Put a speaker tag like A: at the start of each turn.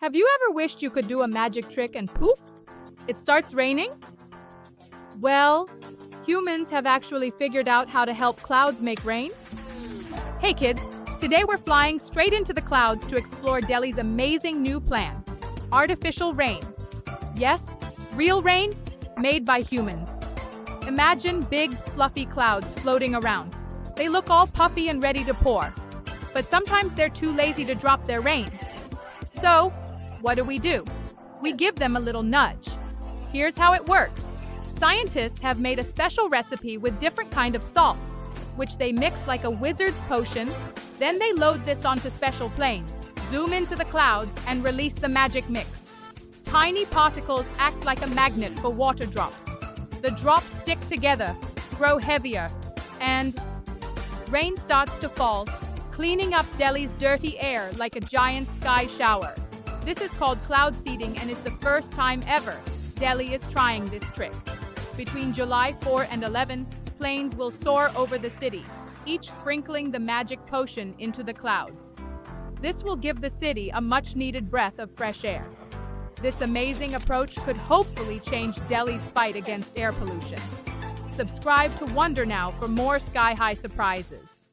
A: Have you ever wished you could do a magic trick and poof, it starts raining? Well, humans have actually figured out how to help clouds make rain. Hey kids, today we're flying straight into the clouds to explore Delhi's amazing new plan, artificial rain. Yes, real rain made by humans. Imagine big, fluffy clouds floating around. They look all puffy and ready to pour, but sometimes they're too lazy to drop their rain. So, what do? We give them a little nudge. Here's how it works. Scientists have made a special recipe with different kinds of salts, which they mix like a wizard's potion. Then they load this onto special planes, zoom into the clouds, and release the magic mix. Tiny particles act like a magnet for water drops. The drops stick together, grow heavier, and rain starts to fall, cleaning up Delhi's dirty air like a giant sky shower. This is called cloud seeding and is the first time ever Delhi is trying this trick. Between July 4 and 11, planes will soar over the city, each sprinkling the magic potion into the clouds. This will give the city a much-needed breath of fresh air. This amazing approach could hopefully change Delhi's fight against air pollution. Subscribe to Wonder Now for more sky-high surprises.